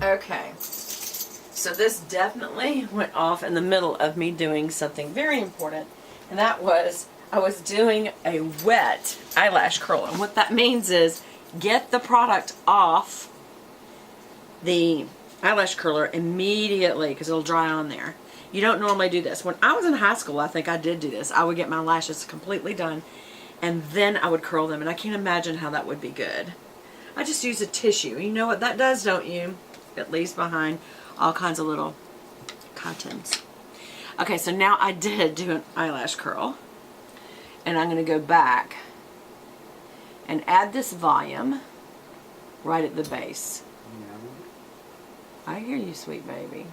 Okay. So this definitely went off in the middle of me doing something very important. And that was, I was doing a wet eyelash curl. And what that means is get the product off the eyelash curler immediately because it'll dry on there. You don't normally do this. When I was in high school, I think I did do this. I would get my lashes completely done and then I would curl them. And I can't imagine how that would be good. I just use a tissue. You know what that does, don't you? It leaves behind all kinds of little cottons. Okay, so now I did do an eyelash curl. And I'm going to go back and add this volume right at the base. I hear you, sweet baby.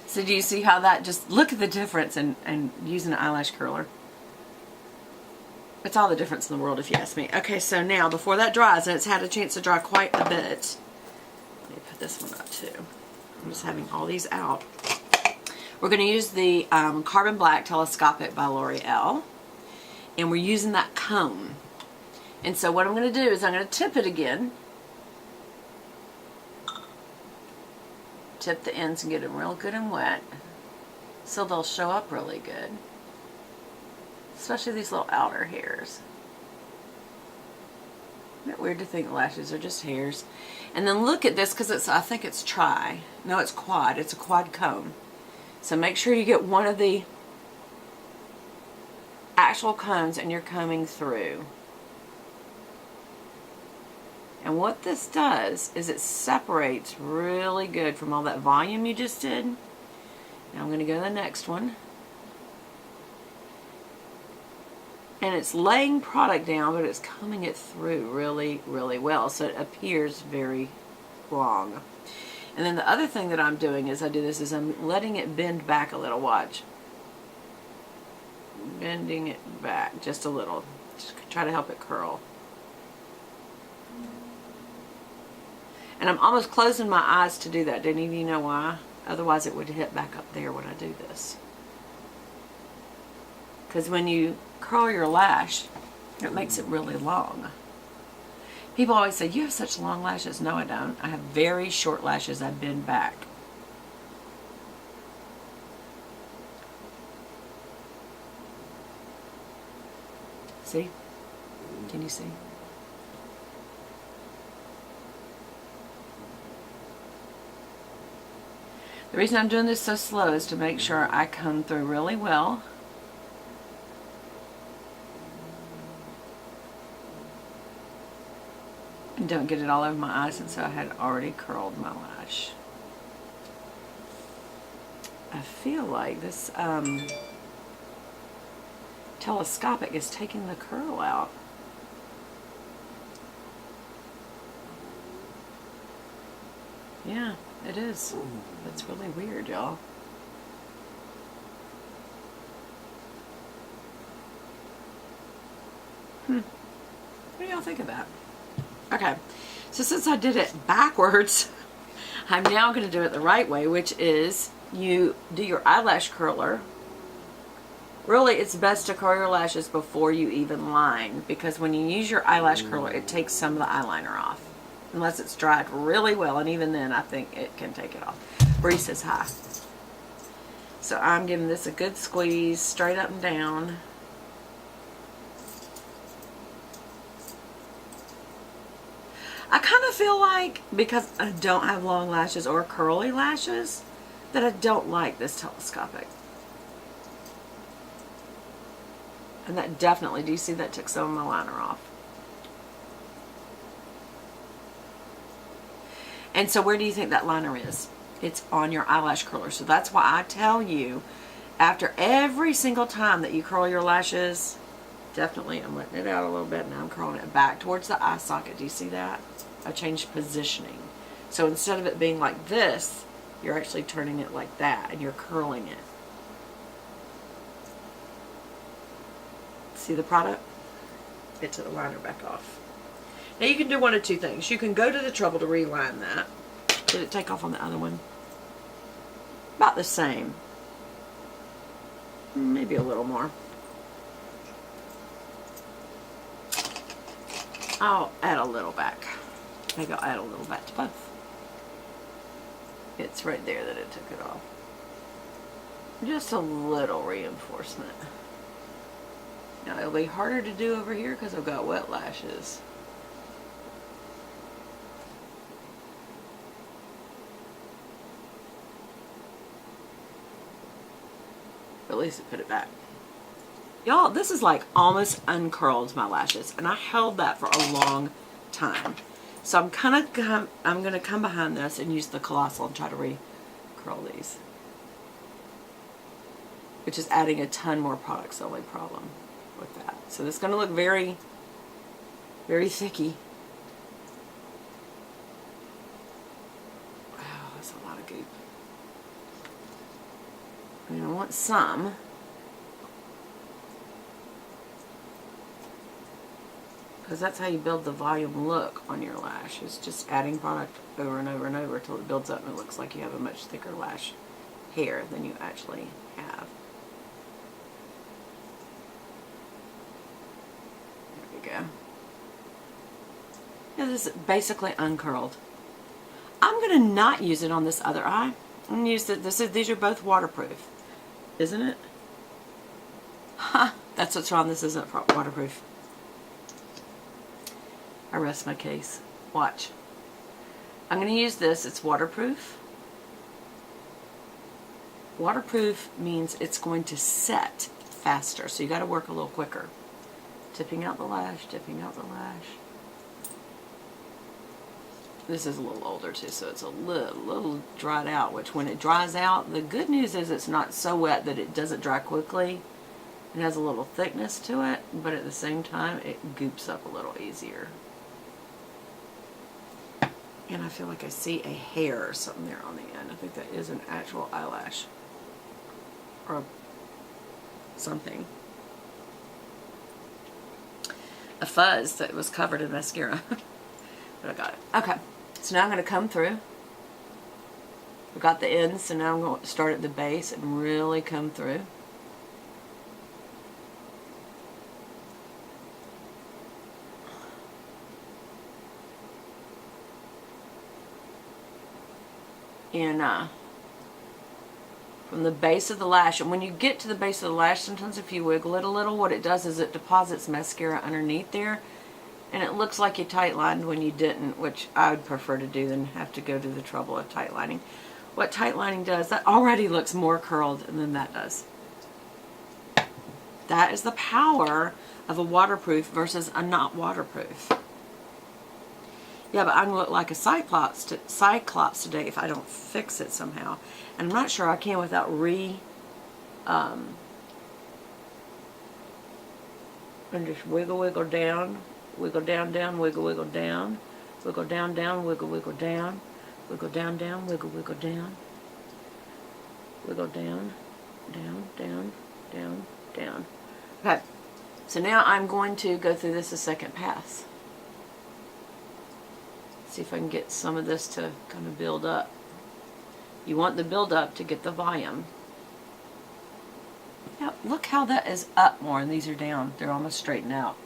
So do you see how that just, look at the difference in using an eyelash curler. It's all the difference in the world if you ask me. Okay, so now before that dries, and it's had a chance to dry quite a bit. Let me put this one up too. I'm just having all these out. We're going to use the Carbon Black Telescopic by L'Oreal. And we're using that comb. And so what I'm going to do is I'm going to tip it again. Tip the ends and get them real good and wet. So they'll show up really good. Especially these little outer hairs. Isn't it weird to think lashes are just hairs? And then look at this because it's, I think it's tri. No, it's quad. It's a quad comb. So make sure you get one of the actual combs and you're combing through. And what this does is it separates really good from all that volume you just did. Now I'm going to go to the next one. And it's laying product down, but it's combing it through really, really well. So it appears very long. And then the other thing that I'm doing as I do this is I'm letting it bend back a little. Watch. Bending it back just a little. Just try to help it curl. And I'm almost closing my eyes to do that. Didn't even know why? Otherwise it would hit back up there when I do this. Because when you curl your lash, it makes it really long. People always say, you have such long lashes. No, I don't. I have very short lashes. I bend back. See? Can you see? The reason I'm doing this so slow is to make sure I come through really well. And don't get it all over my eyes, and so I had already curled my lash. I feel like this telescopic is taking the curl out. Yeah, it is. That's really weird, y'all. What do y'all think of that? Okay, so since I did it backwards, I'm now going to do it the right way, which is you do your eyelash curler. Really, it's best to curl your lashes before you even line, because when you use your eyelash curler, it takes some of the eyeliner off. Unless it's dried really well, and even then I think it can take it off. Bree says hi. So I'm giving this a good squeeze, straight up and down. I kind of feel like, because I don't have long lashes or curly lashes, that I don't like this telescopic. And that definitely, do you see that took some of my liner off? And so where do you think that liner is? It's on your eyelash curler. So that's why I tell you, after every single time that you curl your lashes, definitely, I'm letting it out a little bit, and I'm curling it back towards the eye socket. Do you see that? I changed positioning. So instead of it being like this, you're actually turning it like that, and you're curling it. See the product? It took the liner back off. Now you can do one of two things. You can go to the trouble to reline that. Did it take off on the other one? About the same. Maybe a little more. I'll add a little back. Maybe I'll add a little back to both. It's right there that it took it off. Just a little reinforcement. Now it'll be harder to do over here because I've got wet lashes. But at least it put it back. Y'all, this is like almost uncurled my lashes, and I held that for a long time. So I'm gonna come behind this and use the Colossal and try to re-curl these, which is adding a ton more product's the only problem with that. So this is gonna look very, very thicky. Wow, that's a lot of goop. I mean, I want some. Because that's how you build the volume look on your lash. It's just adding product over and over and over until it builds up and it looks like you have a much thicker lash hair than you actually have. There we go. Yeah, this is basically uncurled. I'm going to not use it on this other eye. I'm going to use it. These are both waterproof, isn't it? Ha! That's what's wrong. This isn't waterproof. I rest my case. Watch. I'm going to use this. It's waterproof. Waterproof means it's going to set faster, so you got to work a little quicker. Tipping out the lash, tipping out the lash. This is a little older too, so it's a little dried out, which when it dries out, the good news is it's not so wet that it doesn't dry quickly. It has a little thickness to it, but at the same time, it goops up a little easier. And I feel like I see a hair or something there on the end. I think that is an actual eyelash. Or something. A fuzz that was covered in mascara. But I got it. Okay. So now I'm going to come through. We've got the ends, so now I'm going to start at the base and really come through. And from the base of the lash, and when you get to the base of the lash, sometimes if you wiggle it a little, what it does is it deposits mascara underneath there, and it looks like you tight lined when you didn't, which I would prefer to do than have to go to the trouble of tight lining. What tight lining does, that already looks more curled than that does. That is the power of a waterproof versus a not waterproof. Yeah, but I'm going to look like a cyclops today if I don't fix it somehow. And I'm not sure I can without and just wiggle down, down, wiggle down, down, wiggle down, down, wiggle down, down. Okay, so now I'm going to go through this a second pass. See if I can get some of this to kind of build up. You want the build up to get the volume. Yeah, look how that is up more and these are down. They're almost straightened out.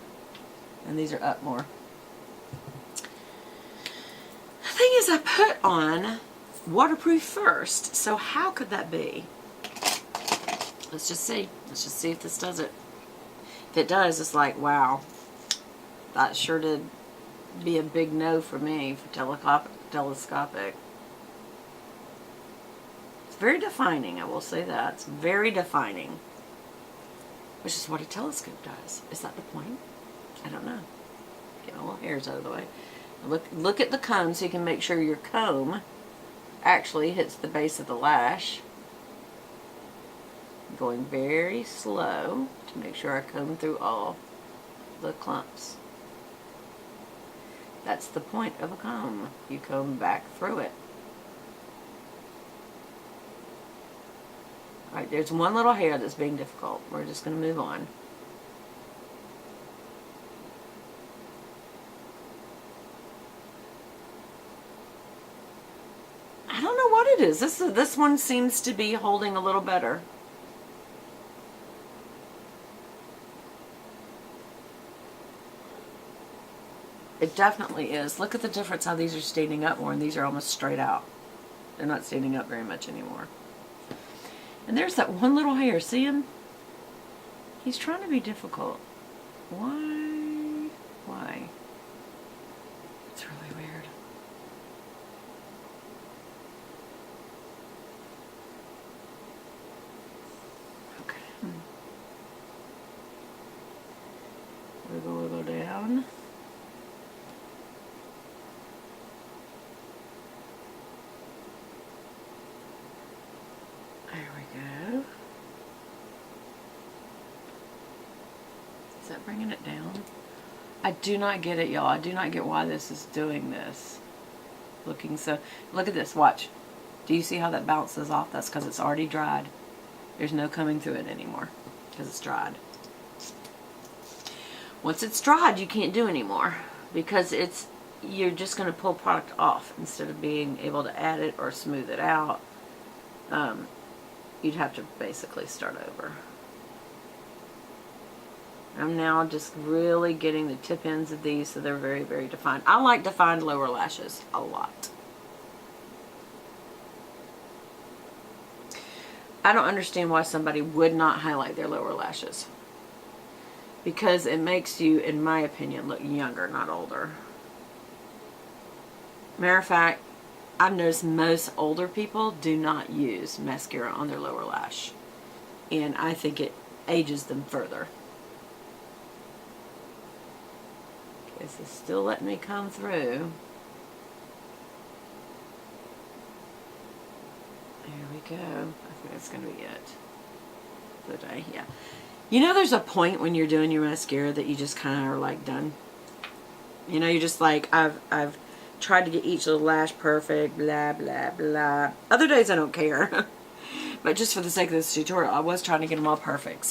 And these are up more. The thing is, I put on waterproof first, so how could that be? Let's just see. Let's just see if this does it. If it does, it's like, wow, that sure did be a big no for me for telescopic. It's very defining, I will say that. It's very defining. Which is what a telescope does. Is that the point? I don't know. Get my little hairs out of the way. Look at the comb so you can make sure your comb actually hits the base of the lash. I'm going very slow to make sure I comb through all the clumps. That's the point of a comb. You comb back through it. Alright, there's one little hair that's being difficult. We're just going to move on. I don't know what it is. This one seems to be holding a little better. It definitely is. Look at the difference how these are standing up more and these are almost straight out. They're not standing up very much anymore. And there's that one little hair. See him? He's trying to be difficult. Why? Why? It's really weird. Okay. Wiggle down. There we go. Is that bringing it down? I do not get it, y'all. I do not get why this is doing this. Looking so... Look at this. Watch. Do you see how that bounces off? That's because it's already dried. There's no coming through it anymore because it's dried. Once it's dried, you can't do anymore because you're just going to pull product off instead of being able to add it or smooth it out. You'd have to basically start over. I'm now just really getting the tip ends of these so they're very, very defined. I like defined lower lashes a lot. I don't understand why somebody would not highlight their lower lashes. Because it makes you, in my opinion, look younger, not older. Matter of fact, I've noticed most older people do not use mascara on their lower lash. And I think it ages them further. Okay, so it's still letting me come through. There we go. I think that's going to be it for the day. Yeah. You know there's a point when you're doing your mascara that you just kind of are like done. You know, you're just like, I've tried to get each little lash perfect, blah, blah, blah. Other days I don't care. But just for the sake of this tutorial, I was trying to get them all perfect.